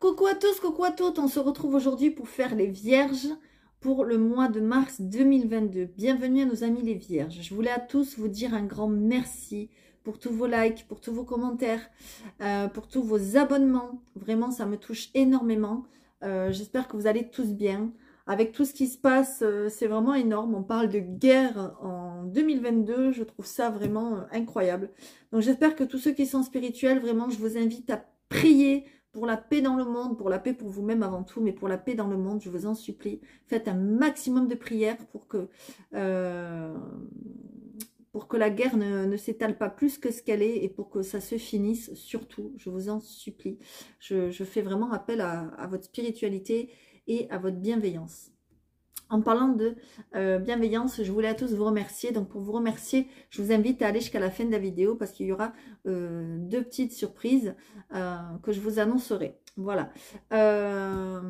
Coucou à tous, coucou à toutes, on se retrouve aujourd'hui pour faire les vierges pour le mois de mars 2022. Bienvenue à nos amis les vierges. Je voulais à tous vous dire un grand merci pour tous vos likes, pour tous vos commentaires, pour tous vos abonnements. Vraiment, ça me touche énormément. J'espère que vous allez tous bien. Avec tout ce qui se passe, c'est vraiment énorme. On parle de guerre en 2022, je trouve ça vraiment incroyable. Donc j'espère que tous ceux qui sont spirituels, vraiment, je vous invite à prier pour la paix dans le monde, pour la paix pour vous-même avant tout, mais pour la paix dans le monde, je vous en supplie. Faites un maximum de prières pour que la guerre ne s'étale pas plus que ce qu'elle est et pour que ça se finisse, surtout, je vous en supplie. Je fais vraiment appel à votre spiritualité et à votre bienveillance. En parlant de bienveillance, je voulais à tous vous remercier. Donc pour vous remercier, je vous invite à aller jusqu'à la fin de la vidéo parce qu'il y aura deux petites surprises que je vous annoncerai. Voilà. Voilà.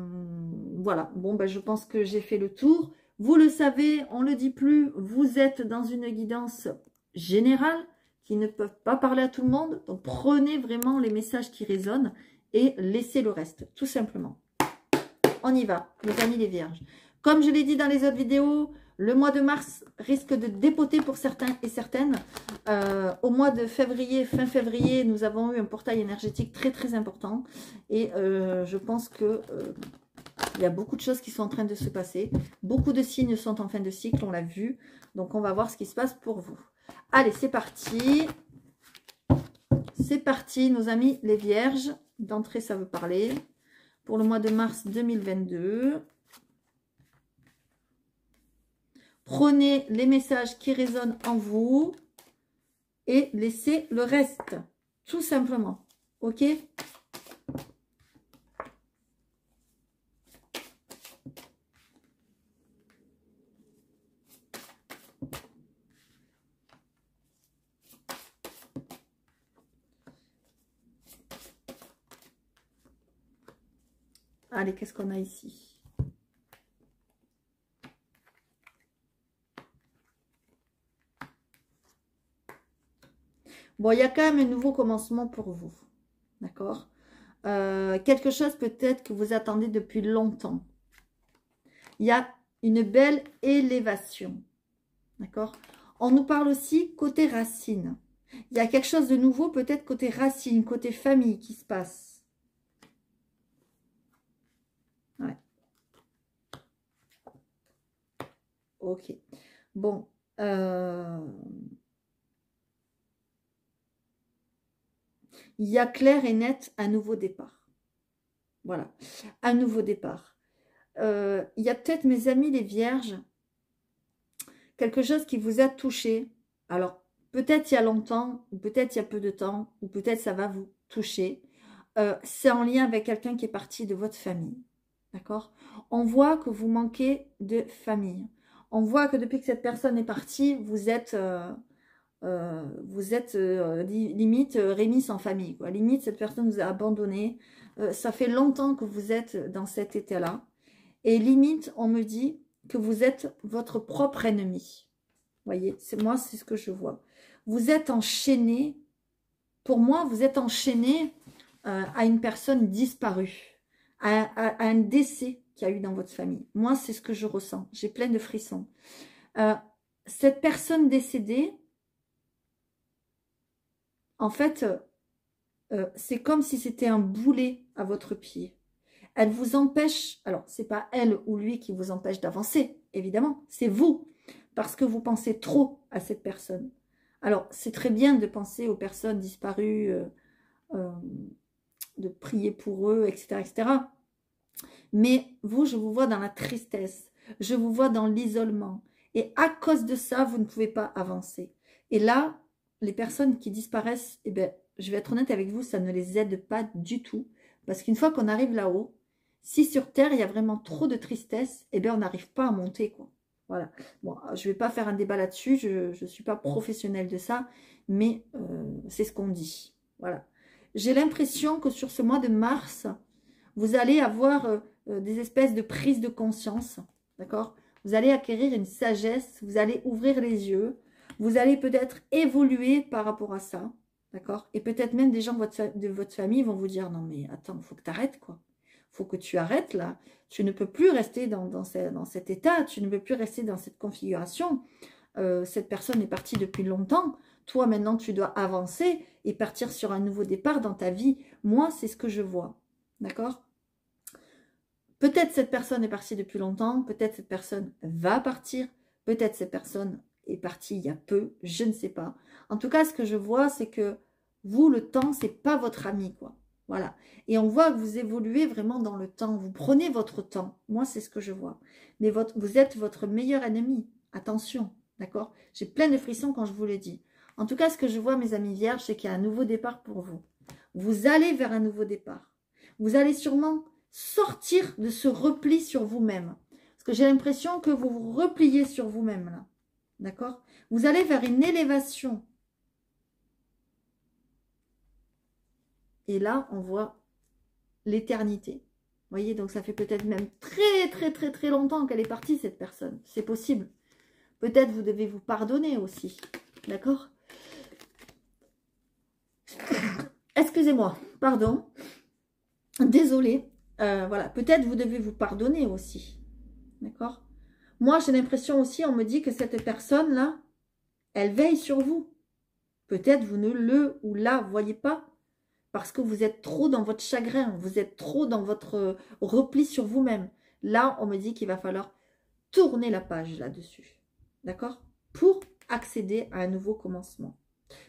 Bon, ben, je pense que j'ai fait le tour. Vous le savez, on ne le dit plus, vous êtes dans une guidance générale qui ne peut pas parler à tout le monde. Donc prenez vraiment les messages qui résonnent et laissez le reste, tout simplement. On y va, les amis les vierges. Comme je l'ai dit dans les autres vidéos, le mois de mars risque de dépoter pour certains et certaines. Au mois de février, fin février, nous avons eu un portail énergétique très très important. Et je pense que il y a beaucoup de choses qui sont en train de se passer. Beaucoup de signes sont en fin de cycle, on l'a vu. Donc on va voir ce qui se passe pour vous. Allez, c'est parti. C'est parti, nos amis les vierges. D'entrée, ça veut parler. Pour le mois de mars 2022. Prenez les messages qui résonnent en vous et laissez le reste, tout simplement. Ok? Allez, qu'est-ce qu'on a ici? Bon, il y a quand même un nouveau commencement pour vous. D'accord? Quelque chose peut-être que vous attendez depuis longtemps. Il y a une belle élévation. D'accord? On nous parle aussi côté racine. Il y a quelque chose de nouveau peut-être côté racine, côté famille qui se passe. Ouais. Ok. Bon. Il y a clair et net un nouveau départ. Voilà. Un nouveau départ. Il y a peut-être, mes amis les vierges, quelque chose qui vous a touché. Alors, peut-être il y a longtemps, ou peut-être il y a peu de temps, ou peut-être ça va vous toucher. C'est en lien avec quelqu'un qui est parti de votre famille. D'accord? On voit que vous manquez de famille. On voit que depuis que cette personne est partie, vous êtes limite Rémi sans famille, quoi. Limite, cette personne vous a abandonné. Ça fait longtemps que vous êtes dans cet état-là. Et limite, on me dit que vous êtes votre propre ennemi. Vous voyez, moi, c'est ce que je vois. Vous êtes enchaîné. Pour moi, vous êtes enchaîné à une personne disparue, à un décès qu'il y a eu dans votre famille. Moi, c'est ce que je ressens. J'ai plein de frissons. Cette personne décédée, en fait, c'est comme si c'était un boulet à votre pied. Elle vous empêche, alors c'est pas elle ou lui qui vous empêche d'avancer, évidemment, c'est vous, parce que vous pensez trop à cette personne. Alors, c'est très bien de penser aux personnes disparues, de prier pour eux, etc., etc. Mais vous, je vous vois dans la tristesse, je vous vois dans l'isolement. Et à cause de ça, vous ne pouvez pas avancer. Et là, les personnes qui disparaissent, eh bien, je vais être honnête avec vous, ça ne les aide pas du tout. Parce qu'une fois qu'on arrive là-haut, si sur Terre, il y a vraiment trop de tristesse, eh bien, on n'arrive pas à monter, quoi. Voilà. Bon, je ne vais pas faire un débat là-dessus, je ne suis pas professionnelle de ça, mais c'est ce qu'on dit. Voilà. J'ai l'impression que sur ce mois de mars, vous allez avoir des espèces de prise de conscience, d'accord? Vous allez acquérir une sagesse, vous allez ouvrir les yeux, vous allez peut-être évoluer par rapport à ça, d'accord? Et peut-être même des gens de votre famille vont vous dire, non mais attends, il faut que tu arrêtes, quoi. faut que tu arrêtes là. Tu ne peux plus rester dans cet état, tu ne peux plus rester dans cette configuration. Cette personne est partie depuis longtemps. Toi, maintenant, tu dois avancer et partir sur un nouveau départ dans ta vie. Moi, c'est ce que je vois. D'accord? Peut-être cette personne est partie depuis longtemps. Peut-être cette personne va partir. Peut-être cette personne est partie il y a peu. Je ne sais pas. En tout cas, ce que je vois, c'est que vous, le temps, c'est pas votre ami, quoi. Voilà. Et on voit que vous évoluez vraiment dans le temps. Vous prenez votre temps. Moi, c'est ce que je vois. Mais vous êtes votre meilleur ennemi. Attention. D'accord? J'ai plein de frissons quand je vous le dis. En tout cas, ce que je vois, mes amis vierges, c'est qu'il y a un nouveau départ pour vous. Vous allez vers un nouveau départ. Vous allez sûrement sortir de ce repli sur vous-même. Parce que j'ai l'impression que vous vous repliez sur vous-même, là. D'accord? Vous allez vers une élévation. Et là, on voit l'éternité. Vous voyez, donc ça fait peut-être même très longtemps qu'elle est partie, cette personne. C'est possible. Peut-être vous devez vous pardonner aussi. D'accord? Excusez-moi. Pardon. Désolée. Voilà. Peut-être vous devez vous pardonner aussi. D'accord? Moi, j'ai l'impression aussi, on me dit que cette personne-là, elle veille sur vous. Peut-être vous ne le ou la voyez pas. Parce que vous êtes trop dans votre chagrin. Vous êtes trop dans votre repli sur vous-même. Là, on me dit qu'il va falloir tourner la page là-dessus. D'accord? Pour accéder à un nouveau commencement.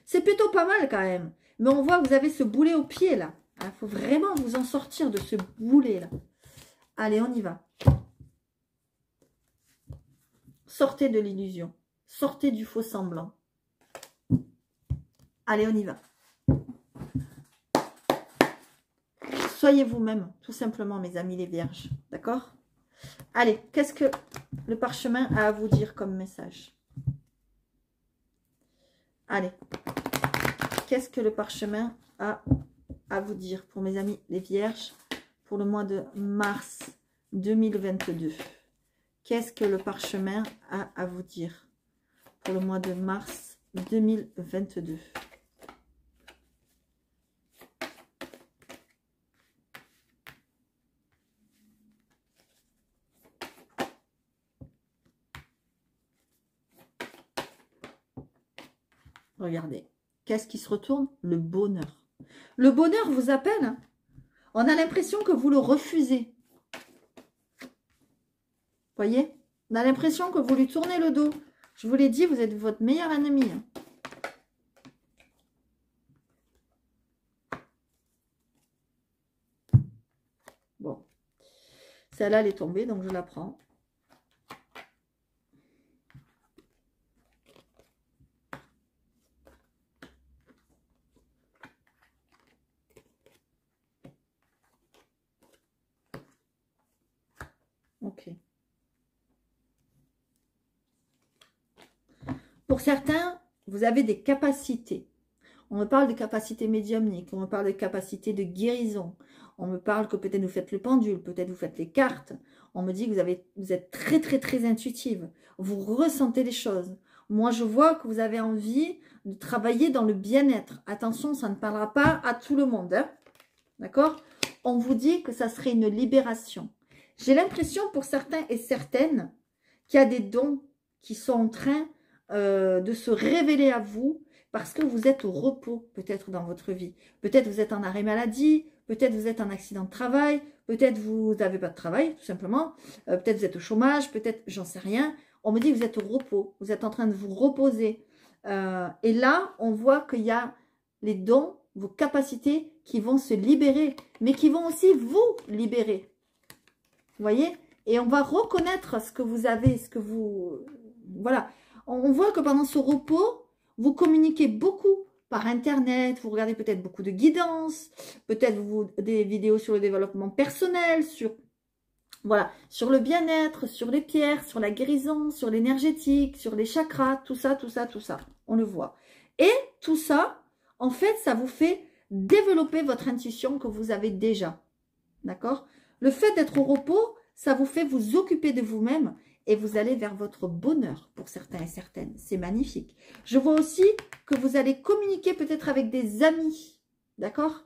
C'est plutôt pas mal quand même. Mais on voit que vous avez ce boulet au pied là. Il faut vraiment vous en sortir de ce boulet là. Allez, on y va. Sortez de l'illusion. Sortez du faux semblant. Allez, on y va. Soyez vous-même, tout simplement, mes amis les vierges. D'accord? Allez, qu'est-ce que le parchemin a à vous dire comme message? Allez. Qu'est-ce que le parchemin a à vous dire pour mes amis les vierges pour le mois de mars 2022? Qu'est-ce que le parchemin a à vous dire pour le mois de mars 2022? Regardez. Qu'est-ce qui se retourne? Le bonheur. Le bonheur vous appelle. On a l'impression que vous le refusez. Voyez? On a l'impression que vous lui tournez le dos. Je vous l'ai dit, vous êtes votre meilleur ennemi. Bon. Celle-là, elle est tombée, donc je la prends. Ok. Pour certains, vous avez des capacités. On me parle de capacités médiumniques, on me parle de capacités de guérison. On me parle que peut-être vous faites le pendule, peut-être vous faites les cartes. On me dit que vous êtes très intuitive. Vous ressentez les choses. Moi, je vois que vous avez envie de travailler dans le bien-être. Attention, ça ne parlera pas à tout le monde. Hein. D'accord? On vous dit que ça serait une libération. J'ai l'impression pour certains et certaines qu'il y a des dons qui sont en train de se révéler à vous parce que vous êtes au repos peut-être dans votre vie. Peut-être vous êtes en arrêt maladie, peut-être vous êtes en accident de travail, peut-être vous n'avez pas de travail tout simplement, peut-être vous êtes au chômage, peut-être j'en sais rien. On me dit que vous êtes au repos, vous êtes en train de vous reposer. Et là, on voit qu'il y a les dons, vos capacités qui vont se libérer, mais qui vont aussi vous libérer. Vous voyez? Et on va reconnaître ce que vous avez, ce que vous... Voilà. On voit que pendant ce repos, vous communiquez beaucoup par Internet, vous regardez peut-être beaucoup de guidances, peut-être des vidéos sur le développement personnel, sur le bien-être, sur les pierres, sur la guérison, sur l'énergétique, sur les chakras, tout ça, on le voit. Et tout ça, en fait, ça vous fait développer votre intuition que vous avez déjà. D'accord? Le fait d'être au repos, ça vous fait vous occuper de vous-même et vous allez vers votre bonheur pour certains et certaines. C'est magnifique. Je vois aussi que vous allez communiquer peut-être avec des amis. D'accord?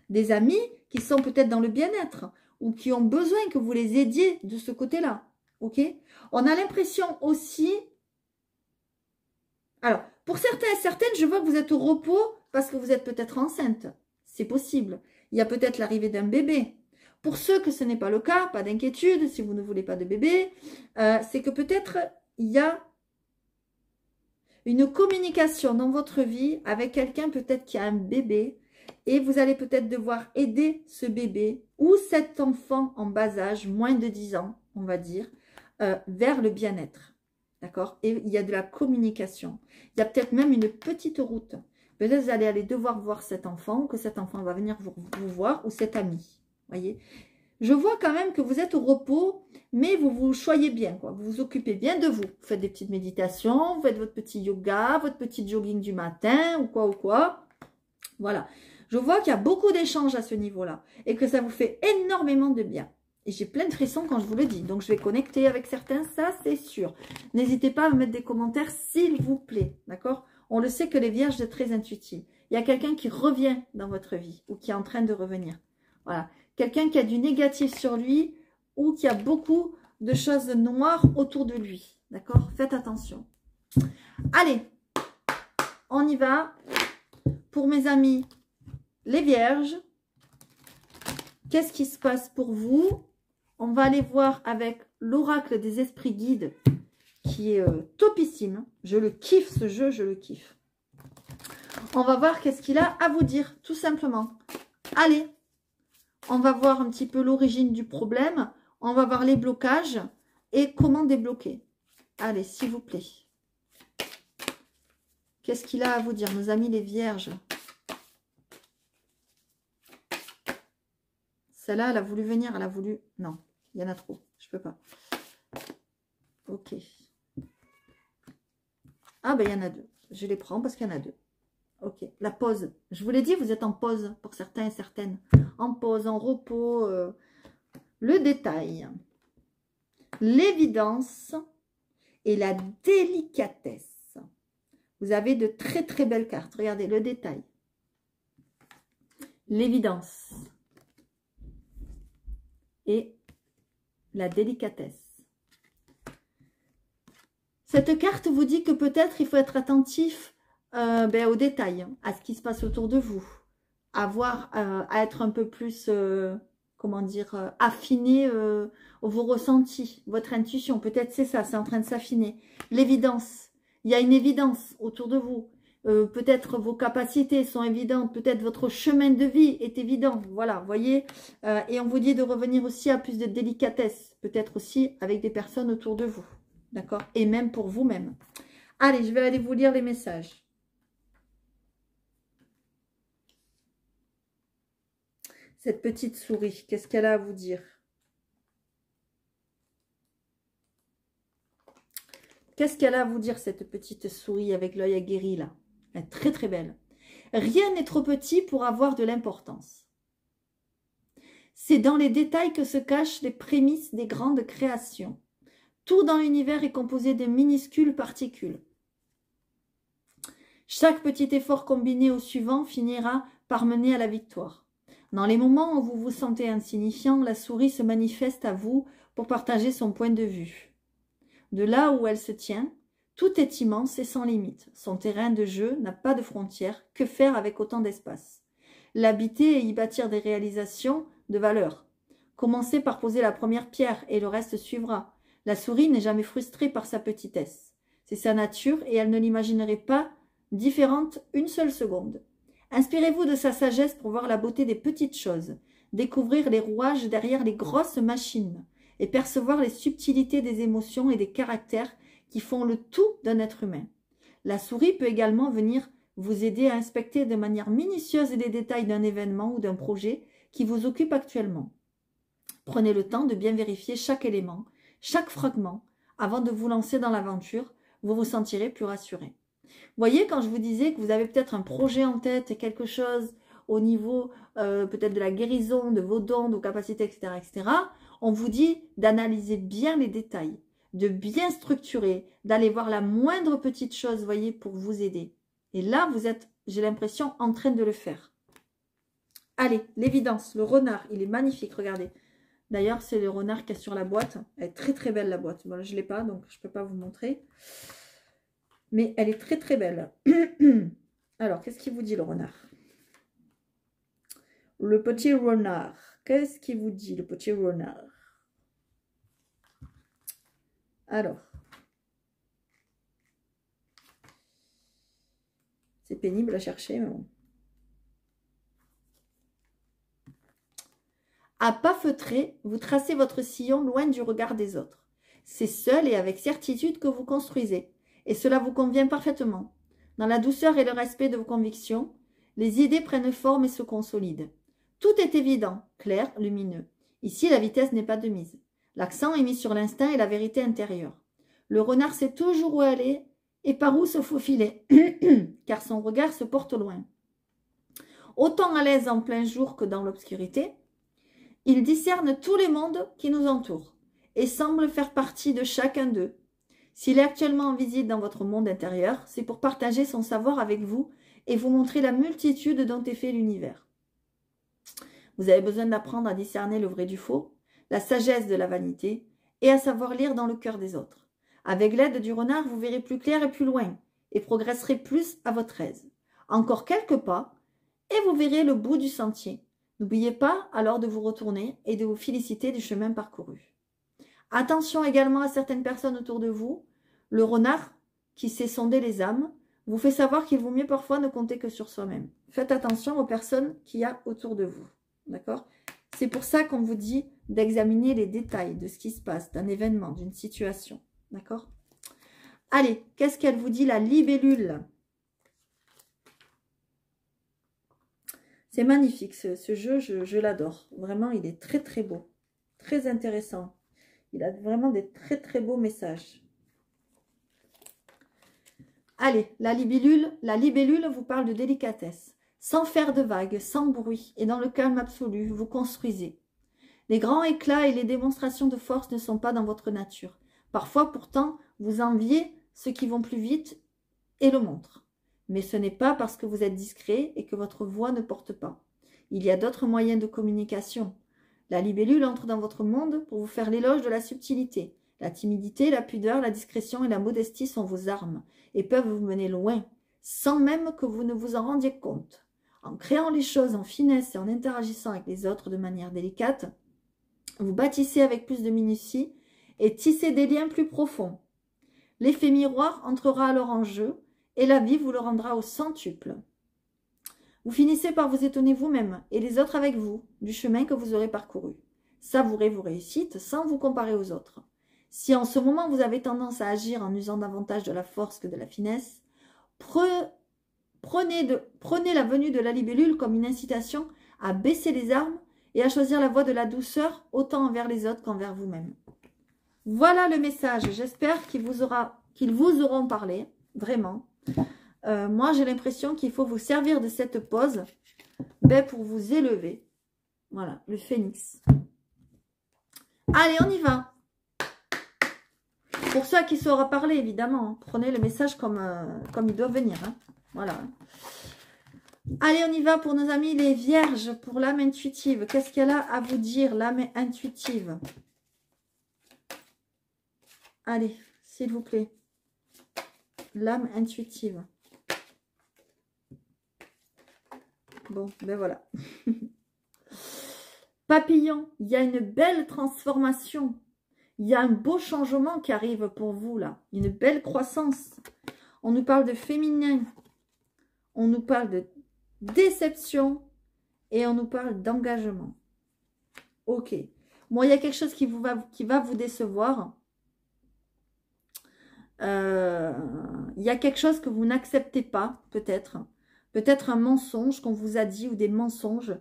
Des amis qui sont peut-être dans le bien-être ou qui ont besoin que vous les aidiez de ce côté-là. Ok? On a l'impression aussi... Alors, pour certains et certaines, je vois que vous êtes au repos parce que vous êtes peut-être enceinte. C'est possible. Il y a peut-être l'arrivée d'un bébé. Pour ceux que ce n'est pas le cas, pas d'inquiétude, si vous ne voulez pas de bébé, c'est que peut-être il y a une communication dans votre vie avec quelqu'un peut-être qui a un bébé et vous allez peut-être devoir aider ce bébé ou cet enfant en bas âge, moins de 10 ans, on va dire, vers le bien-être. D'accord? Et il y a de la communication. Il y a peut-être même une petite route. Peut-être vous allez aller devoir voir cet enfant, ou que cet enfant va venir vous voir, ou cet ami. Voyez? Je vois quand même que vous êtes au repos, mais vous vous choyez bien, quoi. Vous vous occupez bien de vous. Vous faites des petites méditations, vous faites votre petit yoga, votre petit jogging du matin, ou quoi. Voilà. Je vois qu'il y a beaucoup d'échanges à ce niveau-là, et que ça vous fait énormément de bien. Et j'ai plein de frissons quand je vous le dis. Donc, je vais connecter avec certains, ça, c'est sûr. N'hésitez pas à me mettre des commentaires, s'il vous plaît. D'accord? On le sait que les vierges sont très intuitives. Il y a quelqu'un qui revient dans votre vie ou qui est en train de revenir. Voilà. Quelqu'un qui a du négatif sur lui ou qui a beaucoup de choses noires autour de lui. D'accord? Faites attention. Allez, on y va. Pour mes amis, les vierges, qu'est-ce qui se passe pour vous? On va aller voir avec l'oracle des esprits guides qui est topissime. Je le kiffe ce jeu, je le kiffe. On va voir qu'est-ce qu'il a à vous dire, tout simplement. Allez, on va voir un petit peu l'origine du problème. On va voir les blocages et comment débloquer. Allez, s'il vous plaît. Qu'est-ce qu'il a à vous dire, nos amis les vierges? Celle-là, elle a voulu venir, elle a voulu... Non, il y en a trop, je peux pas. Ok. Ah ben, il y en a deux. Je les prends parce qu'il y en a deux. Ok, la pause. Je vous l'ai dit, vous êtes en pause pour certains et certaines. En pause, en repos. Le détail. L'évidence et la délicatesse. Vous avez de très très belles cartes. Regardez le détail. L'évidence et la délicatesse. Cette carte vous dit que peut-être il faut être attentif aux détails, à ce qui se passe autour de vous, à être un peu plus, comment dire, affiner vos ressentis, votre intuition. Peut-être c'est ça, c'est en train de s'affiner. L'évidence, il y a une évidence autour de vous. Peut-être vos capacités sont évidentes, peut-être votre chemin de vie est évident, voilà, vous voyez, et on vous dit de revenir aussi à plus de délicatesse, peut-être aussi avec des personnes autour de vous, d'accord, et même pour vous-même. Allez, je vais aller vous lire les messages. Cette petite souris, qu'est-ce qu'elle a à vous dire? Qu'est-ce qu'elle a à vous dire, cette petite souris avec l'œil aguerri, là? Elle est très très belle. Rien n'est trop petit pour avoir de l'importance. C'est dans les détails que se cachent les prémices des grandes créations. Tout dans l'univers est composé de minuscules particules. Chaque petit effort combiné au suivant finira par mener à la victoire. Dans les moments où vous vous sentez insignifiant, la souris se manifeste à vous pour partager son point de vue. De là où elle se tient, tout est immense et sans limite. Son terrain de jeu n'a pas de frontières. Que faire avec autant d'espace? L'habiter et y bâtir des réalisations de valeur. Commencez par poser la première pierre et le reste suivra. La souris n'est jamais frustrée par sa petitesse. C'est sa nature et elle ne l'imaginerait pas différente une seule seconde. Inspirez-vous de sa sagesse pour voir la beauté des petites choses, découvrir les rouages derrière les grosses machines et percevoir les subtilités des émotions et des caractères qui font le tout d'un être humain. La souris peut également venir vous aider à inspecter de manière minutieuse les détails d'un événement ou d'un projet qui vous occupe actuellement. Prenez le temps de bien vérifier chaque élément, chaque fragment, avant de vous lancer dans l'aventure, vous vous sentirez plus rassuré. Vous voyez, quand je vous disais que vous avez peut-être un projet en tête, quelque chose au niveau peut-être de la guérison, de vos dons, de vos capacités, etc., etc., on vous dit d'analyser bien les détails, de bien structurer, d'aller voir la moindre petite chose, vous voyez, pour vous aider. Et là, vous êtes, j'ai l'impression, en train de le faire. Allez, l'évidence, le renard, il est magnifique, regardez. D'ailleurs, c'est le renard qu'il y a sur la boîte. Elle est très très belle la boîte. Bon, je ne l'ai pas, donc je ne peux pas vous montrer. Mais elle est très très belle. Alors, qu'est-ce qu'il vous dit le renard? Le petit renard. Qu'est-ce qu'il vous dit le petit renard? Alors. C'est pénible à chercher, mais bon. À pas feutré, vous tracez votre sillon loin du regard des autres. C'est seul et avec certitude que vous construisez. Et cela vous convient parfaitement. Dans la douceur et le respect de vos convictions, les idées prennent forme et se consolident. Tout est évident, clair, lumineux. Ici, la vitesse n'est pas de mise. L'accent est mis sur l'instinct et la vérité intérieure. Le renard sait toujours où aller et par où se faufiler, car son regard se porte loin. Autant à l'aise en plein jour que dans l'obscurité, il discerne tous les mondes qui nous entourent et semble faire partie de chacun d'eux. S'il est actuellement en visite dans votre monde intérieur, c'est pour partager son savoir avec vous et vous montrer la multitude dont est fait l'univers. Vous avez besoin d'apprendre à discerner le vrai du faux, la sagesse de la vanité et à savoir lire dans le cœur des autres. Avec l'aide du renard, vous verrez plus clair et plus loin et progresserez plus à votre aise. Encore quelques pas et vous verrez le bout du sentier. N'oubliez pas alors de vous retourner et de vous féliciter du chemin parcouru. Attention également à certaines personnes autour de vous. Le renard, qui sait sonder les âmes, vous fait savoir qu'il vaut mieux parfois ne compter que sur soi-même. Faites attention aux personnes qu'il y a autour de vous. D'accord? C'est pour ça qu'on vous dit d'examiner les détails de ce qui se passe, d'un événement, d'une situation. D'accord? Allez, qu'est-ce qu'elle vous dit, la libellule? C'est magnifique, ce jeu, je l'adore. Vraiment, il est très très beau. Très intéressant. Il a vraiment des très très beaux messages. Allez, la libellule vous parle de délicatesse. Sans faire de vagues, sans bruit et dans le calme absolu, vous construisez. Les grands éclats et les démonstrations de force ne sont pas dans votre nature. Parfois, pourtant, vous enviez ceux qui vont plus vite et le montrent. Mais ce n'est pas parce que vous êtes discret et que votre voix ne porte pas. Il y a d'autres moyens de communication. La libellule entre dans votre monde pour vous faire l'éloge de la subtilité. La timidité, la pudeur, la discrétion et la modestie sont vos armes et peuvent vous mener loin, sans même que vous ne vous en rendiez compte. En créant les choses en finesse et en interagissant avec les autres de manière délicate, vous bâtissez avec plus de minutie et tissez des liens plus profonds. L'effet miroir entrera alors en jeu et la vie vous le rendra au centuple. Vous finissez par vous étonner vous-même et les autres avec vous du chemin que vous aurez parcouru. Savourez vos réussites sans vous comparer aux autres. Si en ce moment vous avez tendance à agir en usant davantage de la force que de la finesse, prenez la venue de la libellule comme une incitation à baisser les armes et à choisir la voie de la douceur autant envers les autres qu'envers vous-même. Voilà le message. J'espère qu'ils vous auront parlé, vraiment. Moi, j'ai l'impression qu'il faut vous servir de cette pause pour vous élever. Voilà, le phénix. Allez, on y va. Pour ceux à qui ça aura parlé, évidemment, hein, prenez le message comme il doit venir. Hein. Voilà. Allez, on y va pour nos amis les vierges, pour l'âme intuitive. Qu'est-ce qu'elle a à vous dire, l'âme intuitive? Allez, s'il vous plaît. L'âme intuitive. Bon, ben voilà. Papillon, il y a une belle transformation. Il y a un beau changement qui arrive pour vous, là. Une belle croissance. On nous parle de féminin. On nous parle de déception. Et on nous parle d'engagement. Ok. Bon, il y a quelque chose qui va vous décevoir. Il y a quelque chose que vous n'acceptez pas, peut-être. Peut-être un mensonge qu'on vous a dit ou des mensonges.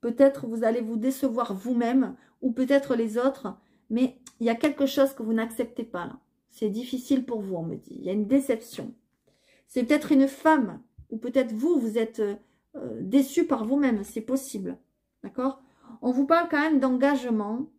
Peut-être vous allez vous décevoir vous-même ou peut-être les autres. Mais il y a quelque chose que vous n'acceptez pas là. C'est difficile pour vous, on me dit. Il y a une déception. C'est peut-être une femme ou peut-être vous êtes déçu par vous-même. C'est possible. D'accord? On vous parle quand même d'engagement.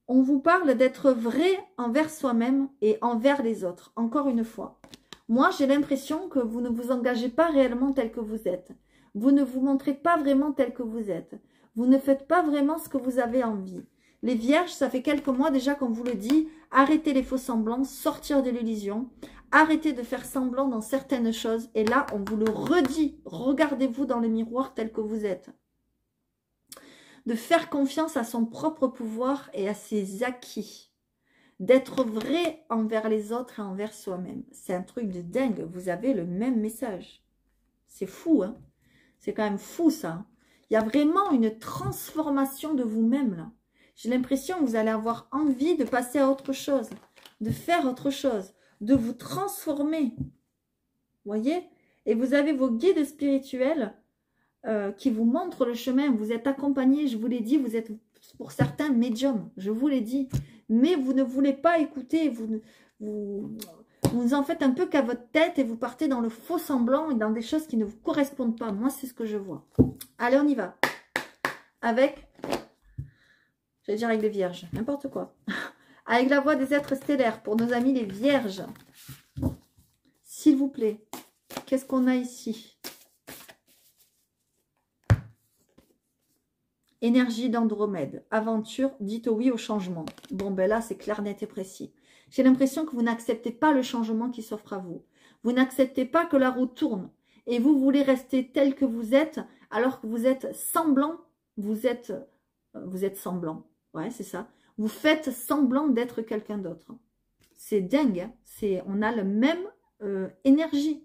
On vous parle d'être vrai envers soi-même et envers les autres. Encore une fois. Moi, j'ai l'impression que vous ne vous engagez pas réellement tel que vous êtes. Vous ne vous montrez pas vraiment tel que vous êtes. Vous ne faites pas vraiment ce que vous avez envie. Les vierges, ça fait quelques mois déjà qu'on vous le dit, arrêtez les faux semblants, sortir de l'illusion, arrêtez de faire semblant dans certaines choses. Et là, on vous le redit, regardez-vous dans le miroir tel que vous êtes. De faire confiance à son propre pouvoir et à ses acquis. D'être vrai envers les autres et envers soi-même. C'est un truc de dingue, vous avez le même message. C'est fou, hein? C'est quand même fou, ça. Il y a vraiment une transformation de vous-même, là. J'ai l'impression que vous allez avoir envie de passer à autre chose, de faire autre chose, de vous transformer. Vous voyez? Et vous avez vos guides spirituels qui vous montrent le chemin. Vous êtes accompagnés, je vous l'ai dit, vous êtes pour certains médiums, je vous l'ai dit. Mais vous ne voulez pas écouter, vous en faites un peu qu'à votre tête et vous partez dans le faux semblant et dans des choses qui ne vous correspondent pas. Moi, c'est ce que je vois. Allez, on y va. Avec... Je vais dire avec les vierges, n'importe quoi. Avec la voix des êtres stellaires, pour nos amis les vierges. S'il vous plaît, qu'est-ce qu'on a ici? Énergie d'Andromède, aventure, dites oui au changement. Bon, ben là, c'est clair, net et précis. J'ai l'impression que vous n'acceptez pas le changement qui s'offre à vous. Vous n'acceptez pas que la roue tourne. Et vous voulez rester tel que vous êtes, alors que vous êtes semblant. Vous êtes semblant. Ouais, c'est ça. Vous faites semblant d'être quelqu'un d'autre. C'est dingue. Hein, on a la même énergie.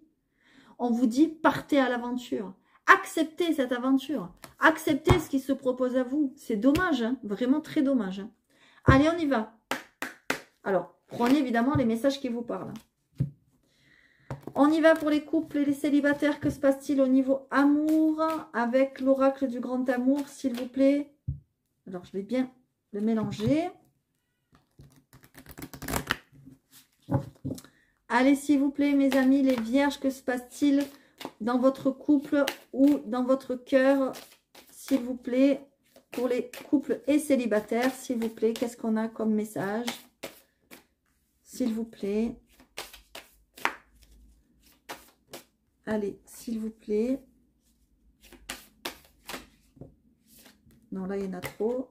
On vous dit, partez à l'aventure. Acceptez cette aventure. Acceptez ce qui se propose à vous. C'est dommage, hein, vraiment très dommage. Hein. Allez, on y va. Alors, prenez évidemment les messages qui vous parlent. On y va pour les couples et les célibataires. Que se passe-t-il au niveau amour avec l'oracle du grand amour, s'il vous plaît? Alors, je vais bien le mélanger. Allez, s'il vous plaît, mes amis, les vierges, que se passe-t-il dans votre couple ou dans votre cœur, s'il vous plaît, pour les couples et célibataires, s'il vous plaît, qu'est-ce qu'on a comme message? S'il vous plaît. Allez, s'il vous plaît. Non, là, il y en a trop.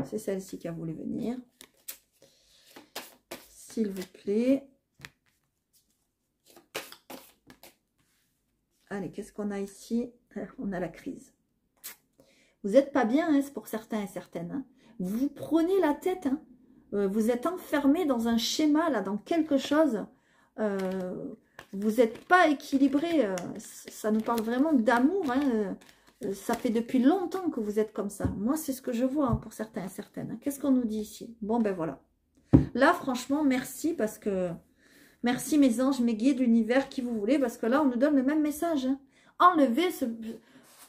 C'est celle-ci qui a voulu venir. S'il vous plaît. Allez, qu'est-ce qu'on a ici? On a la crise. Vous n'êtes pas bien, hein, c'est pour certains et certaines. Hein. Vous prenez la tête. Hein. Vous êtes enfermé dans un schéma, là, dans quelque chose. Vous n'êtes pas équilibré. Ça nous parle vraiment d'amour. Hein. Ça fait depuis longtemps que vous êtes comme ça. Moi, c'est ce que je vois hein, pour certains et certaines. Hein. Qu'est-ce qu'on nous dit ici? Bon, ben voilà. Là, franchement, merci parce que... Merci mes anges, mes guides, l'univers, qui vous voulez, parce que là, on nous donne le même message. Hein. Enlevez ce...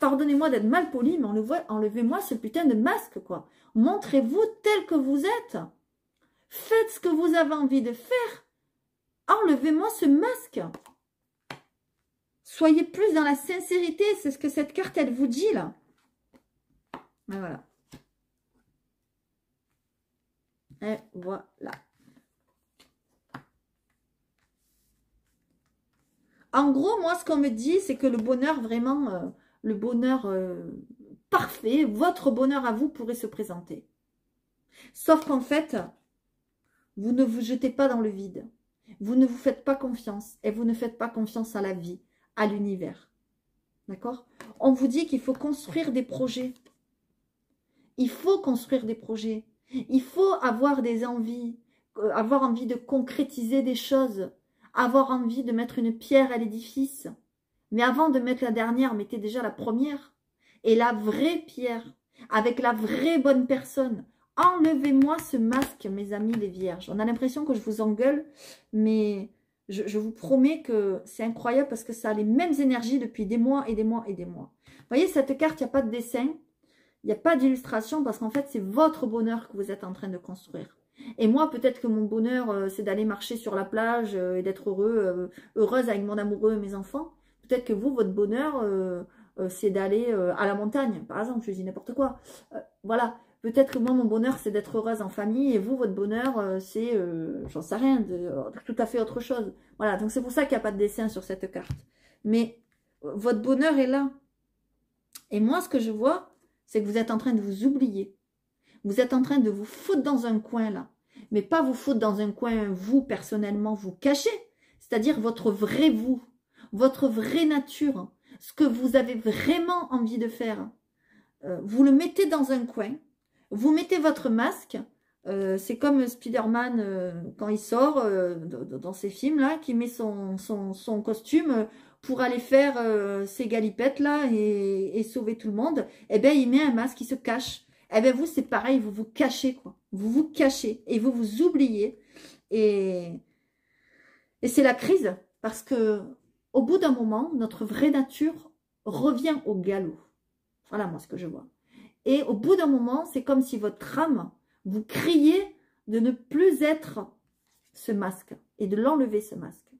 Pardonnez-moi d'être mal poli, mais enlevez-moi ce putain de masque, quoi. Montrez-vous tel que vous êtes. Faites ce que vous avez envie de faire. Enlevez-moi ce masque. Soyez plus dans la sincérité, c'est ce que cette carte, elle vous dit, là. Et voilà. Et voilà. En gros, moi, ce qu'on me dit, c'est que le bonheur, vraiment, le bonheur parfait, votre bonheur à vous pourrait se présenter. Sauf qu'en fait, vous ne vous jetez pas dans le vide. Vous ne vous faites pas confiance. Et vous ne faites pas confiance à la vie, à l'univers. D'accord? On vous dit qu'il faut construire des projets. Il faut construire des projets. Il faut avoir des envies, avoir envie de concrétiser des choses. Avoir envie de mettre une pierre à l'édifice. Mais avant de mettre la dernière, mettez déjà la première. Et la vraie pierre, avec la vraie bonne personne. Enlevez-moi ce masque, mes amis les vierges. On a l'impression que je vous engueule, mais je vous promets que c'est incroyable parce que ça a les mêmes énergies depuis des mois et des mois et des mois. Vous voyez, cette carte, il n'y a pas de dessin, il n'y a pas d'illustration parce qu'en fait, c'est votre bonheur que vous êtes en train de construire. Et moi, peut-être que mon bonheur, c'est d'aller marcher sur la plage et d'être heureuse avec mon amoureux et mes enfants. Peut-être que vous, votre bonheur, c'est d'aller à la montagne, par exemple, je dis n'importe quoi. Voilà, peut-être que moi, mon bonheur, c'est d'être heureuse en famille, et vous, votre bonheur, c'est, j'en sais rien, tout à fait autre chose. Voilà, donc c'est pour ça qu'il n'y a pas de dessin sur cette carte. Mais votre bonheur est là. Et moi, ce que je vois, c'est que vous êtes en train de vous oublier. Vous êtes en train de vous foutre dans un coin là. Mais pas vous foutre dans un coin, vous, personnellement, vous cacher. C'est-à-dire votre vrai vous, votre vraie nature, ce que vous avez vraiment envie de faire. Vous le mettez dans un coin, vous mettez votre masque. C'est comme Spider-Man quand il sort dans ces films-là, qui met son costume pour aller faire ses galipettes là et sauver tout le monde. Eh bien, il met un masque, il se cache. Eh bien, vous, c'est pareil, vous vous cachez, quoi. Vous vous cachez et vous vous oubliez. Et c'est la crise, parce que au bout d'un moment, notre vraie nature revient au galop. Voilà, moi, ce que je vois. Et au bout d'un moment, c'est comme si votre âme, vous criez de ne plus être ce masque et de l'enlever, ce masque.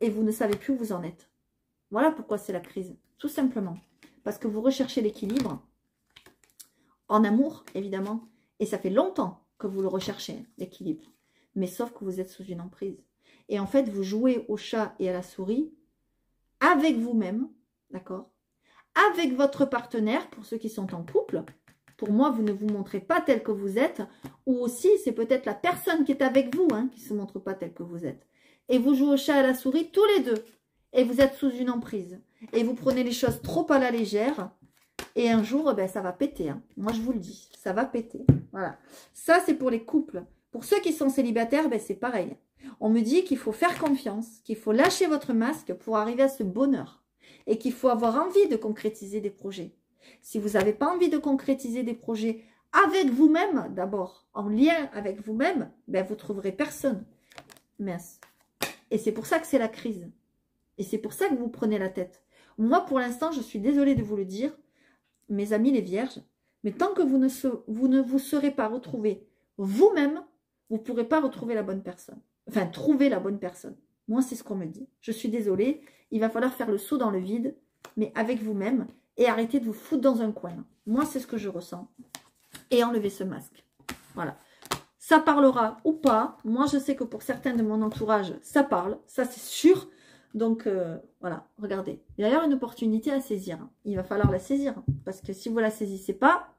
Et vous ne savez plus où vous en êtes. Voilà pourquoi c'est la crise, tout simplement. Parce que vous recherchez l'équilibre, en amour, évidemment, et ça fait longtemps que vous le recherchez, l'équilibre. Mais sauf que vous êtes sous une emprise. Et en fait, vous jouez au chat et à la souris avec vous-même, d'accord? Avec votre partenaire, pour ceux qui sont en couple. Pour moi, vous ne vous montrez pas tel que vous êtes. Ou aussi, c'est peut-être la personne qui est avec vous qui ne se montre pas tel que vous êtes. Et vous jouez au chat et à la souris tous les deux. Et vous êtes sous une emprise. Et vous prenez les choses trop à la légère. Et un jour, ben, ça va péter. Moi, je vous le dis, ça va péter. Voilà. Ça, c'est pour les couples. Pour ceux qui sont célibataires, ben, c'est pareil. On me dit qu'il faut faire confiance, qu'il faut lâcher votre masque pour arriver à ce bonheur. Et qu'il faut avoir envie de concrétiser des projets. Si vous n'avez pas envie de concrétiser des projets avec vous-même, d'abord, en lien avec vous-même, ben, vous ne trouverez personne. Mince. Et c'est pour ça que c'est la crise. Et c'est pour ça que vous prenez la tête. Moi, pour l'instant, je suis désolée de vous le dire, mes amis les vierges, mais tant que vous ne vous serez pas retrouvés vous-même, vous ne pourrez pas retrouver la bonne personne. Enfin, trouver la bonne personne. Moi, c'est ce qu'on me dit. Je suis désolée, il va falloir faire le saut dans le vide, mais avec vous-même, et arrêter de vous foutre dans un coin. Moi, c'est ce que je ressens. Et enlever ce masque. Voilà. Ça parlera ou pas. Moi, je sais que pour certains de mon entourage, ça parle. Ça, c'est sûr. Donc, voilà, regardez. Il y a d'ailleurs une opportunité à saisir. Il va falloir la saisir. Parce que si vous ne la saisissez pas,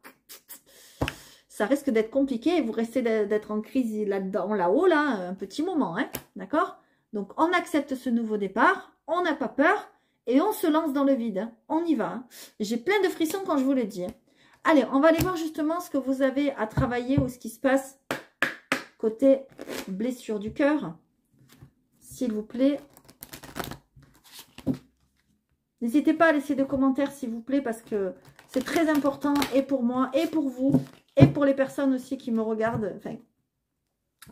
ça risque d'être compliqué. Et vous restez d'être en crise là-dedans, là-haut, là, un petit moment. D'accord? Donc, on accepte ce nouveau départ. On n'a pas peur. Et on se lance dans le vide. On y va. J'ai plein de frissons quand je vous le dis. Allez, on va aller voir justement ce que vous avez à travailler ou ce qui se passe côté blessure du cœur. S'il vous plaît. N'hésitez pas à laisser des commentaires, s'il vous plaît, parce que c'est très important, et pour moi, et pour vous, et pour les personnes aussi qui me regardent, enfin,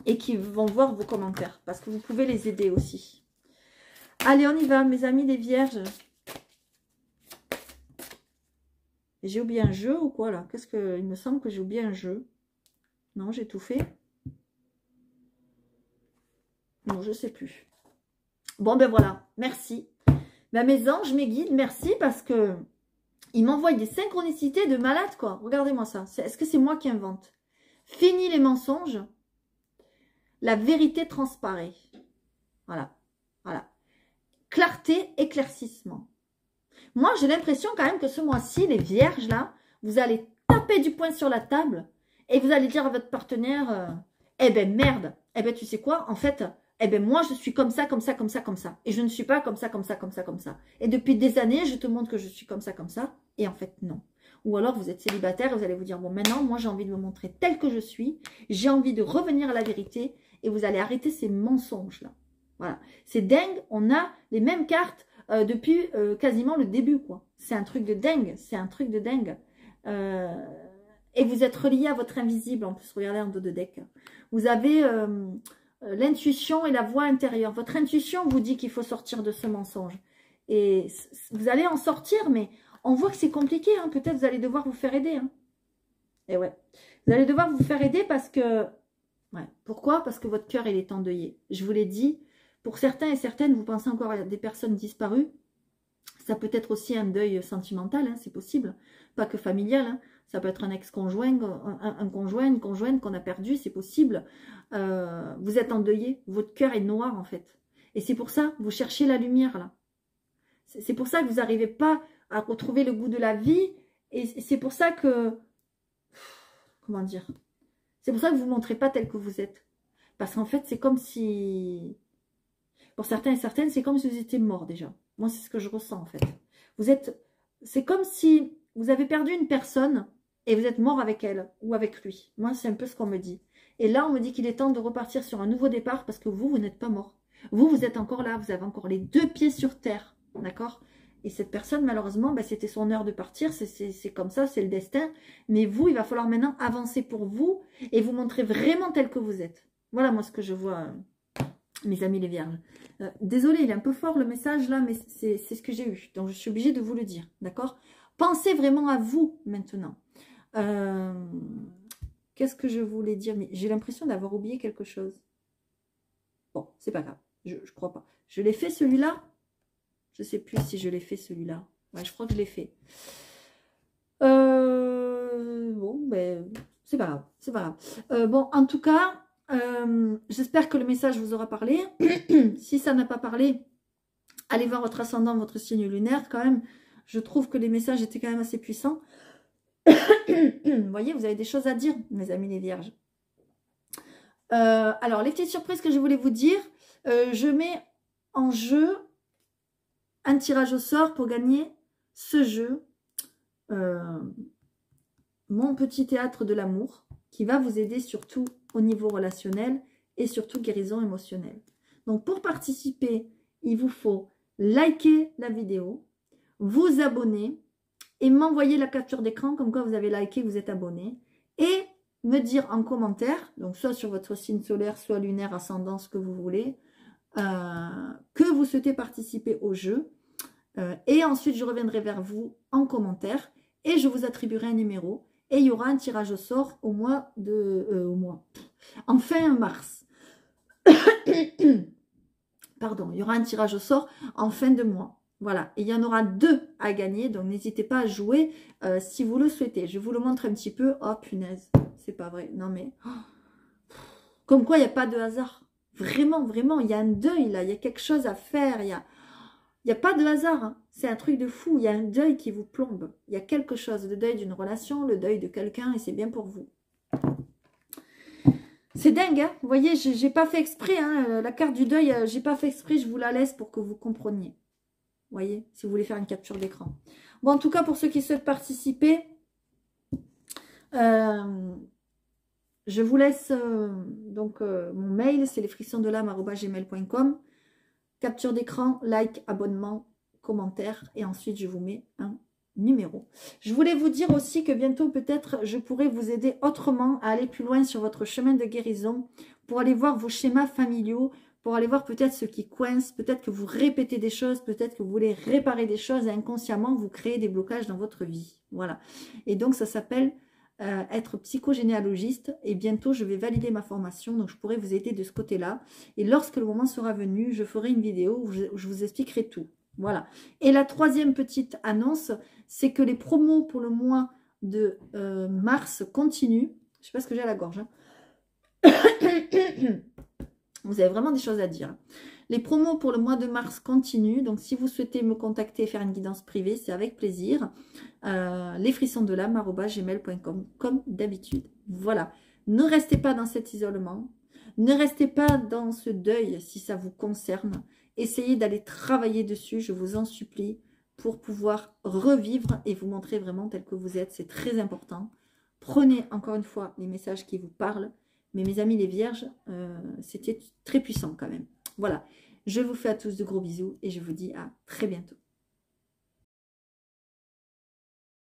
et qui vont voir vos commentaires, parce que vous pouvez les aider aussi. Allez, on y va, mes amis les vierges. J'ai oublié un jeu ou quoi, là? Qu'est-ce que... Il me semble que j'ai oublié un jeu. Non, j'ai tout fait. Non, je sais plus. Bon, ben voilà, merci. Ben, mes anges, mes guides, merci parce que ils m'envoient des synchronicités de malade, quoi. Regardez-moi ça. Est-ce que c'est moi qui invente? Fini les mensonges. La vérité transparaît. Voilà. Voilà. Clarté, éclaircissement. Moi, j'ai l'impression quand même que ce mois-ci, les vierges, là, vous allez taper du poing sur la table et vous allez dire à votre partenaire, eh ben merde, eh ben tu sais quoi, en fait... Eh bien, moi, je suis comme ça, comme ça, comme ça, comme ça. Et je ne suis pas comme ça, comme ça, comme ça, comme ça. Et depuis des années, je te montre que je suis comme ça, comme ça. Et en fait, non. Ou alors, vous êtes célibataire et vous allez vous dire, bon, maintenant, moi, j'ai envie de me montrer tel que je suis. J'ai envie de revenir à la vérité. Et vous allez arrêter ces mensonges-là. Voilà. C'est dingue. On a les mêmes cartes depuis quasiment le début, quoi. C'est un truc de dingue. C'est un truc de dingue. Et vous êtes relié à votre invisible. En plus, regardez en dos de deck. Vous avez... l'intuition et la voix intérieure. Votre intuition vous dit qu'il faut sortir de ce mensonge. Et vous allez en sortir, mais on voit que c'est compliqué. Peut-être vous allez devoir vous faire aider. Et ouais. Vous allez devoir vous faire aider parce que... Ouais. Pourquoi? Parce que votre cœur, il est endeuillé. Je vous l'ai dit. Pour certains et certaines, vous pensez encore à des personnes disparues. Ça peut être aussi un deuil sentimental. C'est possible. Pas que familial. Ça peut être un ex-conjoint, un conjoint, une conjointe qu'on a perdu, c'est possible. Vous êtes endeuillé, votre cœur est noir en fait. Et c'est pour ça, vous cherchez la lumière là. C'est pour ça que vous n'arrivez pas à retrouver le goût de la vie Et c'est pour ça que... Comment dire? C'est pour ça que vous ne vous montrez pas tel que vous êtes. Parce qu'en fait, c'est comme si... Pour certains et certaines, c'est comme si vous étiez mort déjà. Moi, c'est ce que je ressens en fait. Vous êtes... C'est comme si vous avez perdu une personne et vous êtes mort avec elle ou avec lui. Moi, c'est un peu ce qu'on me dit. Et là, on me dit qu'il est temps de repartir sur un nouveau départ parce que vous n'êtes pas mort. Vous êtes encore là. Vous avez encore les 2 pieds sur terre. D'accord? Et cette personne, malheureusement, ben, c'était son heure de partir. C'est comme ça, c'est le destin. Mais vous, il va falloir maintenant avancer pour vous et vous montrer vraiment tel que vous êtes. Voilà, moi, ce que je vois, mes amis les vierges. Désolée, il est un peu fort le message là, mais c'est ce que j'ai eu. Donc, je suis obligée de vous le dire. D'accord? Pensez vraiment à vous maintenant. Qu'est-ce que je voulais dire? Mais j'ai l'impression d'avoir oublié quelque chose. Bon, c'est pas grave. Je crois pas. Je l'ai fait celui-là? Je sais plus si je l'ai fait celui-là. Ouais, je crois que je l'ai fait. Bon, ben, c'est pas grave. C'est pas grave. Bon, en tout cas, j'espère que le message vous aura parlé. Si ça n'a pas parlé, allez voir votre ascendant, votre signe lunaire quand même. Je trouve que les messages étaient quand même assez puissants. Vous voyez, vous avez des choses à dire, mes amis les vierges. Alors, les petites surprises que je voulais vous dire, je mets en jeu un tirage au sort pour gagner ce jeu, Mon petit théâtre de l'amour, qui va vous aider surtout au niveau relationnel et surtout guérison émotionnelle. Donc, pour participer, il vous faut liker la vidéo, vous abonner et m'envoyer la capture d'écran comme quoi vous avez liké, vous êtes abonné, et me dire en commentaire, donc soit sur votre signe solaire, soit lunaire, ascendant, ce que vous voulez, que vous souhaitez participer au jeu. Et ensuite, je reviendrai vers vous en commentaire et je vous attribuerai un numéro. Et il y aura un tirage au sort au mois de... en fin mars. Pardon, il y aura un tirage au sort en fin de mois. Voilà, et il y en aura 2 à gagner, donc n'hésitez pas à jouer si vous le souhaitez. Je vous le montre un petit peu. Oh punaise, c'est pas vrai. Non mais... Comme quoi, il n'y a pas de hasard. Vraiment, vraiment, il y a un deuil là, il y a quelque chose à faire, il n'y a pas de hasard, hein. C'est un truc de fou, il y a un deuil qui vous plombe. Il y a quelque chose, le deuil d'une relation, le deuil de quelqu'un, et c'est bien pour vous. C'est dingue, hein. Vous voyez, j'ai pas fait exprès, hein. La carte du deuil, j'ai pas fait exprès, je vous la laisse pour que vous compreniez. Vous voyez, si vous voulez faire une capture d'écran. Bon, en tout cas, pour ceux qui souhaitent participer, je vous laisse donc mon mail, c'est lesfrissonsdelame@gmail.com. Capture d'écran, like, abonnement, commentaire, et ensuite je vous mets un numéro. Je voulais vous dire aussi que bientôt peut-être je pourrai vous aider autrement à aller plus loin sur votre chemin de guérison, pour aller voir vos schémas familiaux, pour aller voir peut-être ce qui coince, peut-être que vous répétez des choses, peut-être que vous voulez réparer des choses et inconsciemment vous créez des blocages dans votre vie. Voilà. Et donc ça s'appelle être psychogénéalogiste, et bientôt je vais valider ma formation, donc je pourrai vous aider de ce côté-là. Et lorsque le moment sera venu, je ferai une vidéo où je vous expliquerai tout. Voilà. Et la troisième petite annonce, c'est que les promos pour le mois de mars continuent. Je sais pas ce que j'ai à la gorge. Hein. Vous avez vraiment des choses à dire. Les promos pour le mois de mars continuent. Donc, si vous souhaitez me contacter et faire une guidance privée, c'est avec plaisir. lesfrissonsdelame@gmail.com, comme d'habitude. Voilà. Ne restez pas dans cet isolement. Ne restez pas dans ce deuil si ça vous concerne. Essayez d'aller travailler dessus, je vous en supplie, pour pouvoir revivre et vous montrer vraiment tel que vous êtes. C'est très important. Prenez encore une fois les messages qui vous parlent. Mais mes amis les vierges, c'était très puissant quand même. Voilà, je vous fais à tous de gros bisous et je vous dis à très bientôt.